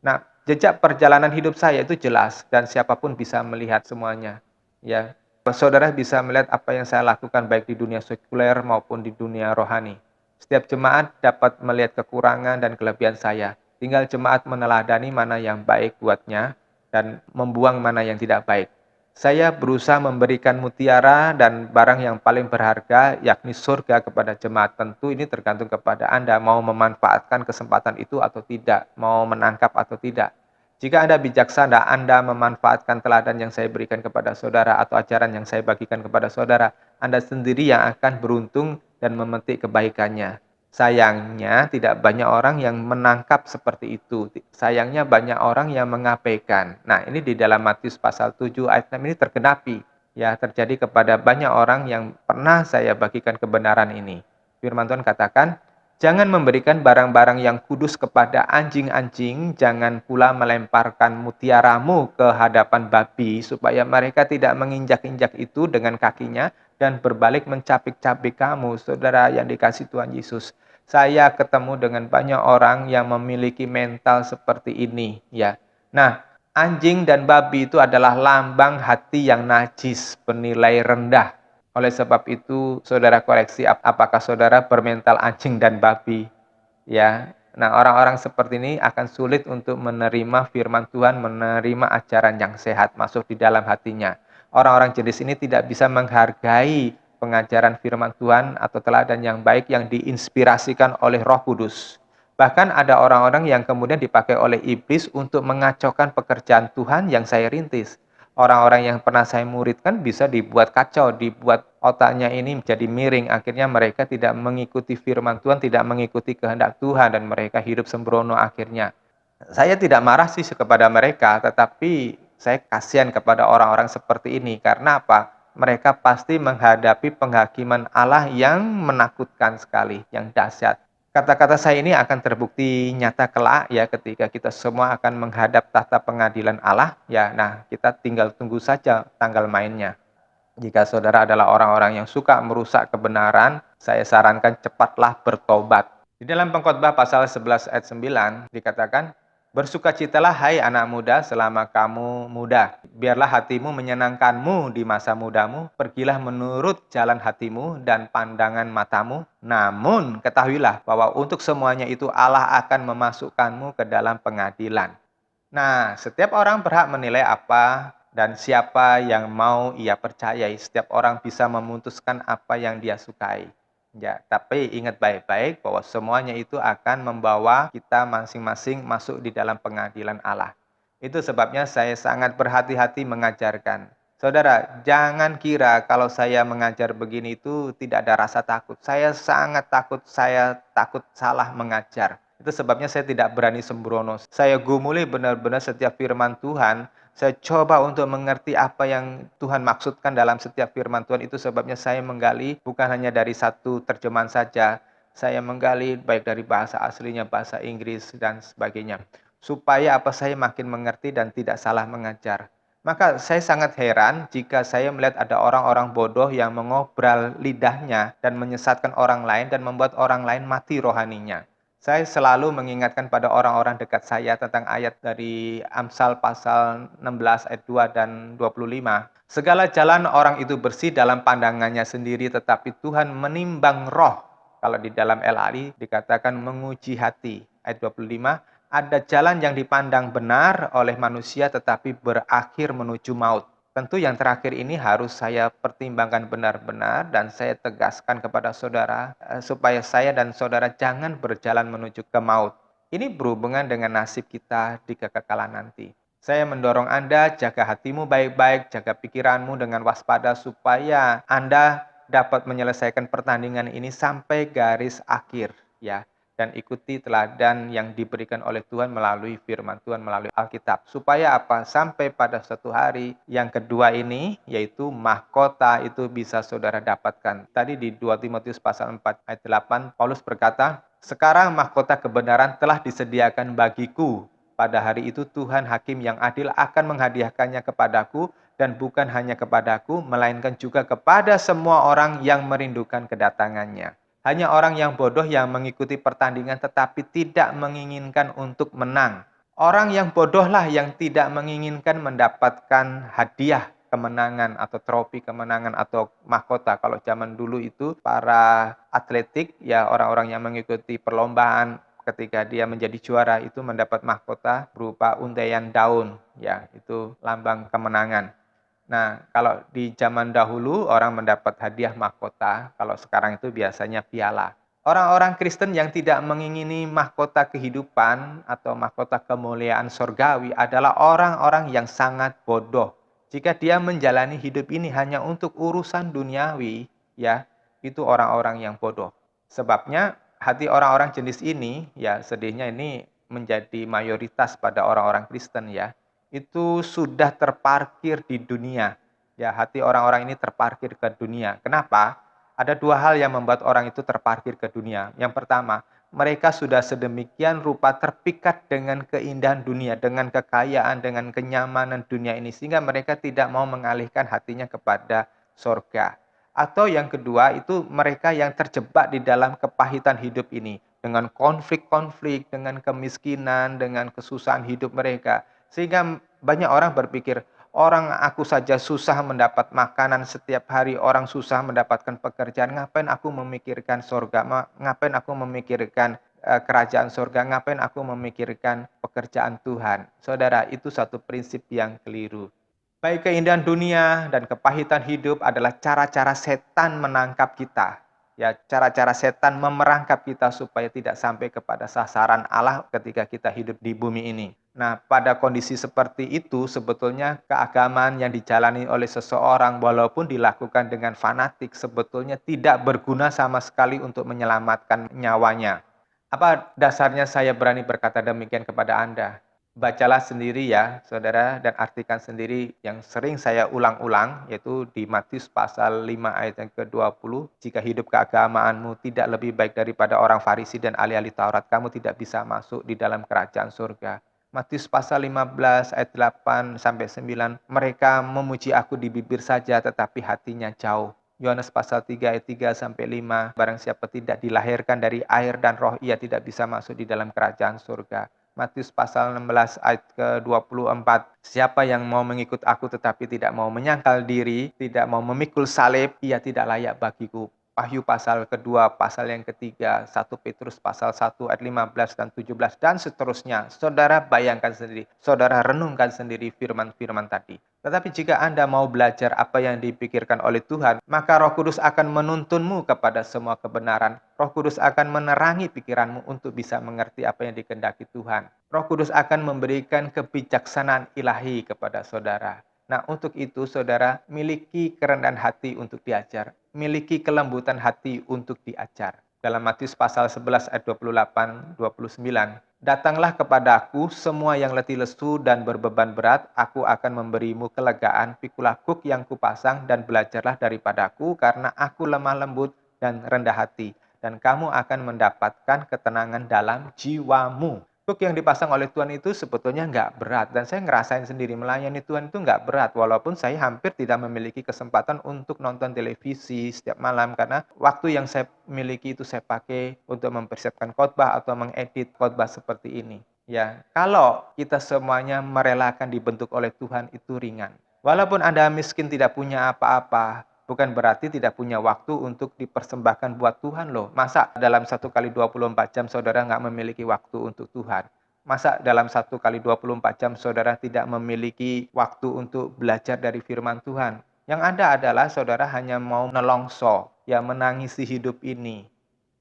Nah, jejak perjalanan hidup saya itu jelas dan siapapun bisa melihat semuanya. Ya, saudara bisa melihat apa yang saya lakukan baik di dunia sekuler maupun di dunia rohani. Setiap jemaat dapat melihat kekurangan dan kelebihan saya. Tinggal jemaat meneladani mana yang baik buatnya dan membuang mana yang tidak baik. Saya berusaha memberikan mutiara dan barang yang paling berharga, yakni surga kepada jemaat. Tentu ini tergantung kepada Anda mau memanfaatkan kesempatan itu atau tidak, mau menangkap atau tidak. Jika Anda bijaksana, Anda memanfaatkan teladan yang saya berikan kepada saudara atau ajaran yang saya bagikan kepada saudara, Anda sendiri yang akan beruntung dan memetik kebaikannya. Sayangnya tidak banyak orang yang menangkap seperti itu. Sayangnya banyak orang yang mengabaikan. Nah, ini di dalam Matius pasal 7 ayat 6 ini tergenapi. Ya, terjadi kepada banyak orang yang pernah saya bagikan kebenaran ini. Firman Tuhan katakan, jangan memberikan barang-barang yang kudus kepada anjing-anjing, jangan pula melemparkan mutiaramu ke hadapan babi, supaya mereka tidak menginjak-injak itu dengan kakinya dan berbalik mencapik-capik kamu, saudara yang dikasih Tuhan Yesus. Saya ketemu dengan banyak orang yang memiliki mental seperti ini, ya. Nah, anjing dan babi itu adalah lambang hati yang najis, bernilai rendah. Oleh sebab itu, saudara koreksi apakah saudara bermental anjing dan babi, ya. Nah, orang-orang seperti ini akan sulit untuk menerima firman Tuhan, menerima ajaran yang sehat masuk di dalam hatinya. Orang-orang jenis ini tidak bisa menghargai pengajaran firman Tuhan atau teladan yang baik yang diinspirasikan oleh Roh Kudus. Bahkan ada orang-orang yang kemudian dipakai oleh iblis untuk mengacaukan pekerjaan Tuhan yang saya rintis. Orang-orang yang pernah saya muridkan bisa dibuat kacau, dibuat otaknya ini menjadi miring. Akhirnya mereka tidak mengikuti firman Tuhan, tidak mengikuti kehendak Tuhan, dan mereka hidup sembrono akhirnya. Saya tidak marah sih kepada mereka, tetapi saya kasihan kepada orang-orang seperti ini. Karena apa? Mereka pasti menghadapi penghakiman Allah yang menakutkan sekali, yang dahsyat. Kata-kata saya ini akan terbukti nyata kelak ya ketika kita semua akan menghadap tahta pengadilan Allah. Ya, nah kita tinggal tunggu saja tanggal mainnya. Jika saudara adalah orang-orang yang suka merusak kebenaran, saya sarankan cepatlah bertobat. Di dalam Pengkhotbah pasal 11 ayat 9 dikatakan, "Bersukacitalah hai anak muda selama kamu muda. Biarlah hatimu menyenangkanmu di masa mudamu. Pergilah menurut jalan hatimu dan pandangan matamu. Namun ketahuilah bahwa untuk semuanya itu Allah akan memasukkanmu ke dalam pengadilan." Nah, setiap orang berhak menilai apa dan siapa yang mau ia percayai. Setiap orang bisa memutuskan apa yang dia sukai. Ya, tapi ingat baik-baik bahwa semuanya itu akan membawa kita masing-masing masuk di dalam pengadilan Allah. Itu sebabnya saya sangat berhati-hati mengajarkan. Saudara, jangan kira kalau saya mengajar begini itu tidak ada rasa takut. Saya sangat takut, saya takut salah mengajar. Itu sebabnya saya tidak berani sembrono. Saya gumuli benar-benar setiap firman Tuhan. Saya coba untuk mengerti apa yang Tuhan maksudkan dalam setiap firman Tuhan. Itu sebabnya saya menggali bukan hanya dari satu terjemahan saja. Saya menggali baik dari bahasa aslinya, bahasa Inggris, dan sebagainya. Supaya apa saya makin mengerti dan tidak salah mengajar. Maka saya sangat heran jika saya melihat ada orang-orang bodoh yang mengobral lidahnya dan menyesatkan orang lain dan membuat orang lain mati rohaninya. Saya selalu mengingatkan pada orang-orang dekat saya tentang ayat dari Amsal pasal 16 ayat 2 dan 25. Segala jalan orang itu bersih dalam pandangannya sendiri, tetapi Tuhan menimbang roh. Kalau di dalam LAI dikatakan menguji hati. Ayat 25, ada jalan yang dipandang benar oleh manusia tetapi berakhir menuju maut. Tentu yang terakhir ini harus saya pertimbangkan benar-benar dan saya tegaskan kepada saudara supaya saya dan saudara jangan berjalan menuju ke maut. Ini berhubungan dengan nasib kita di kekekalan nanti. Saya mendorong Anda jaga hatimu baik-baik, jaga pikiranmu dengan waspada supaya Anda dapat menyelesaikan pertandingan ini sampai garis akhir, ya, dan ikuti teladan yang diberikan oleh Tuhan melalui firman Tuhan, melalui Alkitab. Supaya apa? Sampai pada suatu hari yang kedua ini, yaitu mahkota itu bisa saudara dapatkan. Tadi di 2 Timotius pasal 4 ayat 8, Paulus berkata, "Sekarang mahkota kebenaran telah disediakan bagiku. Pada hari itu Tuhan Hakim yang adil akan menghadiahkannya kepadaku, dan bukan hanya kepadaku, melainkan juga kepada semua orang yang merindukan kedatangannya." Hanya orang yang bodoh yang mengikuti pertandingan tetapi tidak menginginkan untuk menang. Orang yang bodohlah yang tidak menginginkan mendapatkan hadiah kemenangan atau trofi kemenangan atau mahkota. Kalau zaman dulu itu para atletik, ya orang-orang yang mengikuti perlombaan ketika dia menjadi juara itu mendapat mahkota berupa untaian daun, ya itu lambang kemenangan. Nah, kalau di zaman dahulu orang mendapat hadiah mahkota, kalau sekarang itu biasanya piala. Orang-orang Kristen yang tidak mengingini mahkota kehidupan atau mahkota kemuliaan sorgawi adalah orang-orang yang sangat bodoh. Jika dia menjalani hidup ini hanya untuk urusan duniawi, ya, itu orang-orang yang bodoh. Sebabnya hati orang-orang jenis ini, ya sedihnya ini menjadi mayoritas pada orang-orang Kristen, ya itu sudah terparkir di dunia. Ya, hati orang-orang ini terparkir ke dunia. Kenapa? Ada dua hal yang membuat orang itu terparkir ke dunia. Yang pertama, mereka sudah sedemikian rupa terpikat dengan keindahan dunia, dengan kekayaan, dengan kenyamanan dunia ini, sehingga mereka tidak mau mengalihkan hatinya kepada sorga. Atau yang kedua, itu mereka yang terjebak di dalam kepahitan hidup ini, dengan konflik-konflik, dengan kemiskinan, dengan kesusahan hidup mereka. Sehingga banyak orang berpikir, orang aku saja susah mendapat makanan setiap hari, orang susah mendapatkan pekerjaan, ngapain aku memikirkan sorga, ngapain aku memikirkan kerajaan sorga, ngapain aku memikirkan pekerjaan Tuhan. Saudara, itu satu prinsip yang keliru. Baik keindahan dunia dan kepahitan hidup adalah cara-cara setan menangkap kita. Ya, cara-cara setan memerangkap kita supaya tidak sampai kepada sasaran Allah ketika kita hidup di bumi ini. Nah, pada kondisi seperti itu sebetulnya keagamaan yang dijalani oleh seseorang walaupun dilakukan dengan fanatik sebetulnya tidak berguna sama sekali untuk menyelamatkan nyawanya. Apa dasarnya saya berani berkata demikian kepada Anda? Bacalah sendiri ya, saudara, dan artikan sendiri yang sering saya ulang-ulang, yaitu di Matius pasal 5 ayat yang ke-20. Jika hidup keagamaanmu tidak lebih baik daripada orang Farisi dan ahli-ahli Taurat, kamu tidak bisa masuk di dalam kerajaan surga. Matius pasal 15 ayat 8 sampai 9, mereka memuji aku di bibir saja tetapi hatinya jauh. Yohanes pasal 3 ayat 3 sampai 5, barang siapa tidak dilahirkan dari air dan roh, ia tidak bisa masuk di dalam kerajaan surga. Matius pasal 16 ayat ke-24, siapa yang mau mengikut aku tetapi tidak mau menyangkal diri, tidak mau memikul salib, ia tidak layak bagiku. Wahyu pasal kedua, pasal yang ketiga, 1 Petrus pasal 1 ayat 15 dan 17, dan seterusnya. Saudara bayangkan sendiri, saudara renungkan sendiri firman-firman tadi. Tetapi jika Anda mau belajar apa yang dipikirkan oleh Tuhan, maka Roh Kudus akan menuntunmu kepada semua kebenaran. Roh Kudus akan menerangi pikiranmu untuk bisa mengerti apa yang dikehendaki Tuhan. Roh Kudus akan memberikan kebijaksanaan ilahi kepada saudara. Nah, untuk itu saudara miliki kerendahan hati untuk diajar, miliki kelembutan hati untuk diajar. Dalam Matius pasal 11 ayat 28-29, datanglah kepadaku semua yang letih lesu dan berbeban berat, aku akan memberimu kelegaan, pikulah kuk yang kupasang dan belajarlah daripadaku karena aku lemah lembut dan rendah hati, dan kamu akan mendapatkan ketenangan dalam jiwamu. Kuk yang dipasang oleh Tuhan itu sebetulnya nggak berat, dan saya ngerasain sendiri melayani Tuhan itu nggak berat, walaupun saya hampir tidak memiliki kesempatan untuk nonton televisi setiap malam, karena waktu yang saya miliki itu saya pakai untuk mempersiapkan khotbah atau mengedit khotbah seperti ini. Ya, kalau kita semuanya merelakan dibentuk oleh Tuhan itu ringan. Walaupun Anda miskin tidak punya apa-apa, bukan berarti tidak punya waktu untuk dipersembahkan buat Tuhan loh. Masa dalam 1 kali 24 jam saudara nggak memiliki waktu untuk Tuhan? Masa dalam 1 kali 24 jam saudara tidak memiliki waktu untuk belajar dari firman Tuhan? Yang ada adalah saudara hanya mau nelongso, ya menangisi hidup ini.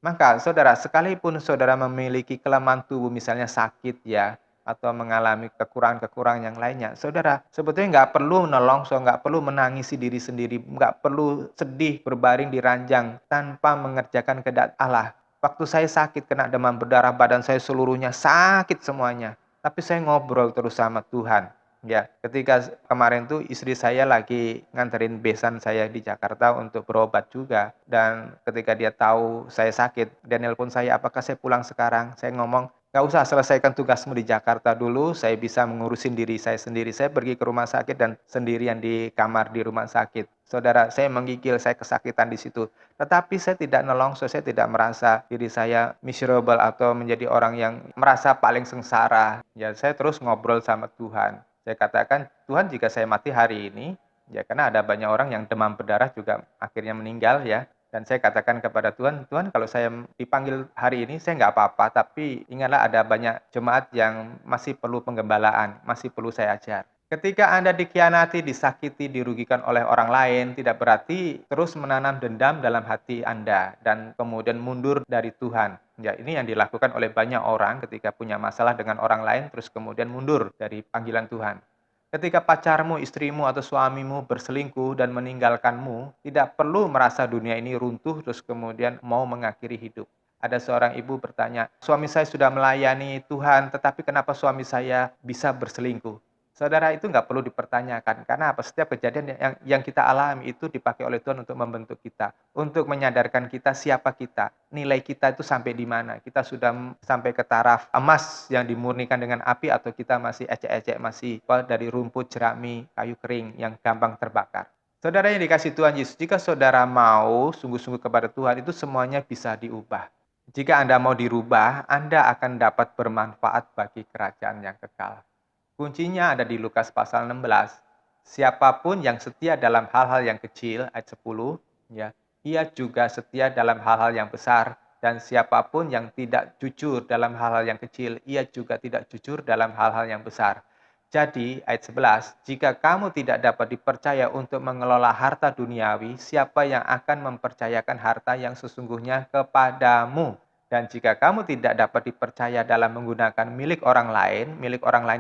Maka saudara, sekalipun saudara memiliki kelemahan tubuh, misalnya sakit ya, atau mengalami kekurangan-kekurangan yang lainnya, saudara sebetulnya nggak perlu nelongso, nggak perlu menangisi diri sendiri, nggak perlu sedih berbaring di ranjang tanpa mengerjakan kehendak Allah. Waktu saya sakit kena demam berdarah, badan saya seluruhnya sakit semuanya, tapi saya ngobrol terus sama Tuhan. Ya, ketika kemarin tuh istri saya lagi nganterin besan saya di Jakarta untuk berobat juga. Dan ketika dia tahu saya sakit, dia nelpon saya, apakah saya pulang sekarang? Saya ngomong, nggak usah, selesaikan tugasmu di Jakarta dulu, saya bisa mengurusin diri saya sendiri. Saya pergi ke rumah sakit dan sendirian di kamar di rumah sakit. Saudara, saya menggigil, saya kesakitan di situ. Tetapi saya tidak nelongso, saya tidak merasa diri saya miserable atau menjadi orang yang merasa paling sengsara. Ya, saya terus ngobrol sama Tuhan. Saya katakan, Tuhan jika saya mati hari ini, ya karena ada banyak orang yang demam berdarah juga akhirnya meninggal ya. Dan saya katakan kepada Tuhan, Tuhan kalau saya dipanggil hari ini, saya nggak apa-apa. Tapi ingatlah ada banyak jemaat yang masih perlu penggembalaan, masih perlu saya ajar. Ketika Anda dikhianati, disakiti, dirugikan oleh orang lain, tidak berarti terus menanam dendam dalam hati Anda dan kemudian mundur dari Tuhan. Ya, ini yang dilakukan oleh banyak orang ketika punya masalah dengan orang lain, terus kemudian mundur dari panggilan Tuhan. Ketika pacarmu, istrimu, atau suamimu berselingkuh dan meninggalkanmu, tidak perlu merasa dunia ini runtuh terus kemudian mau mengakhiri hidup. Ada seorang ibu bertanya, suami saya sudah melayani Tuhan, tetapi kenapa suami saya bisa berselingkuh? Saudara, itu nggak perlu dipertanyakan. Karena apa? Setiap kejadian yang kita alami itu dipakai oleh Tuhan untuk membentuk kita. Untuk menyadarkan kita siapa kita. Nilai kita itu sampai di mana. Kita sudah sampai ke taraf emas yang dimurnikan dengan api, atau kita masih ecek-ecek, masih dari rumput, jerami, kayu kering yang gampang terbakar. Saudara yang dikasih Tuhan Yesus, jika saudara mau sungguh-sungguh kepada Tuhan, itu semuanya bisa diubah. Jika Anda mau dirubah, Anda akan dapat bermanfaat bagi kerajaan yang kekal. Kuncinya ada di Lukas pasal 16. Siapapun yang setia dalam hal-hal yang kecil, ayat 10, ya, ia juga setia dalam hal-hal yang besar. Dan siapapun yang tidak jujur dalam hal-hal yang kecil, ia juga tidak jujur dalam hal-hal yang besar. Jadi, ayat 11, jika kamu tidak dapat dipercaya untuk mengelola harta duniawi, siapa yang akan mempercayakan harta yang sesungguhnya kepadamu? Dan jika kamu tidak dapat dipercaya dalam menggunakan milik orang lain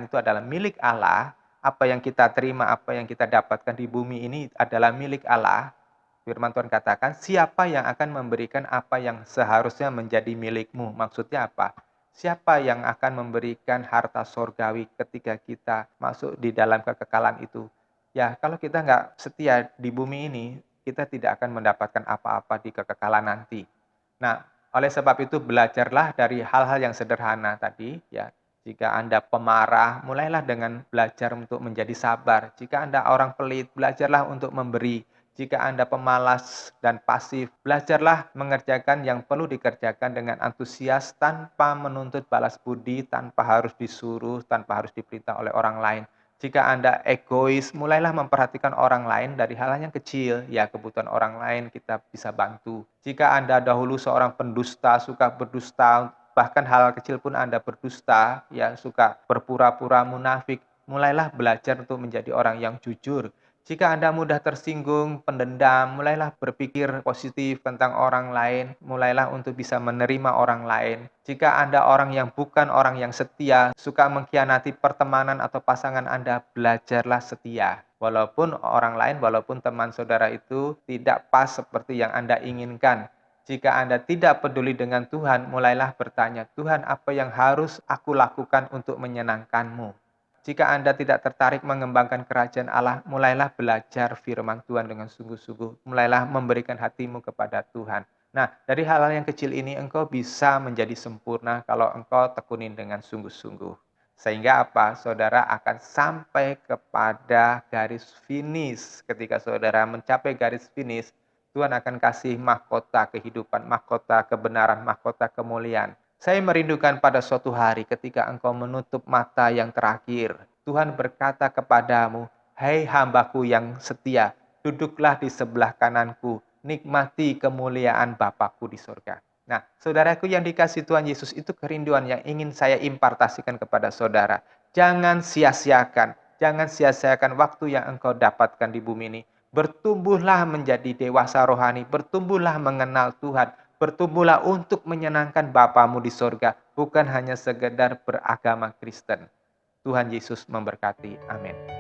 itu adalah milik Allah, apa yang kita terima, apa yang kita dapatkan di bumi ini adalah milik Allah. Firman Tuhan katakan, siapa yang akan memberikan apa yang seharusnya menjadi milikmu? Maksudnya apa? Siapa yang akan memberikan harta sorgawi ketika kita masuk di dalam kekekalan itu? Ya, kalau kita nggak setia di bumi ini, kita tidak akan mendapatkan apa-apa di kekekalan nanti. Nah, oleh sebab itu belajarlah dari hal-hal yang sederhana tadi ya. Jika Anda pemarah, mulailah dengan belajar untuk menjadi sabar. Jika Anda orang pelit, belajarlah untuk memberi. Jika Anda pemalas dan pasif, belajarlah mengerjakan yang perlu dikerjakan dengan antusias tanpa menuntut balas budi, tanpa harus disuruh, tanpa harus diperintah oleh orang lain. Jika Anda egois, mulailah memperhatikan orang lain dari hal-hal yang kecil, ya kebutuhan orang lain kita bisa bantu. Jika Anda dahulu seorang pendusta, suka berdusta, bahkan hal kecil pun Anda berdusta, ya suka berpura-pura munafik, mulailah belajar untuk menjadi orang yang jujur. Jika Anda mudah tersinggung, pendendam, mulailah berpikir positif tentang orang lain, mulailah untuk bisa menerima orang lain. Jika Anda orang yang bukan orang yang setia, suka mengkhianati pertemanan atau pasangan Anda, belajarlah setia. Walaupun orang lain, walaupun teman saudara itu tidak pas seperti yang Anda inginkan. Jika Anda tidak peduli dengan Tuhan, mulailah bertanya, Tuhan, apa yang harus aku lakukan untuk menyenangkan-Mu? Jika Anda tidak tertarik mengembangkan kerajaan Allah, mulailah belajar firman Tuhan dengan sungguh-sungguh. Mulailah memberikan hatimu kepada Tuhan. Nah, dari hal-hal yang kecil ini engkau bisa menjadi sempurna kalau engkau tekunin dengan sungguh-sungguh. Sehingga apa? Saudara akan sampai kepada garis finish. Ketika saudara mencapai garis finish, Tuhan akan kasih mahkota kehidupan, mahkota kebenaran, mahkota kemuliaan. Saya merindukan pada suatu hari ketika engkau menutup mata yang terakhir. Tuhan berkata kepadamu, "Hai hambaku yang setia, duduklah di sebelah kananku, nikmati kemuliaan Bapakku di sorga." Nah, saudaraku yang dikasihi Tuhan Yesus, itu kerinduan yang ingin saya impartasikan kepada saudara. Jangan sia-siakan waktu yang engkau dapatkan di bumi ini. Bertumbuhlah menjadi dewasa rohani, bertumbuhlah mengenal Tuhan, bertumbuhlah untuk menyenangkan Bapamu di sorga, bukan hanya sekedar beragama Kristen. Tuhan Yesus memberkati. Amin.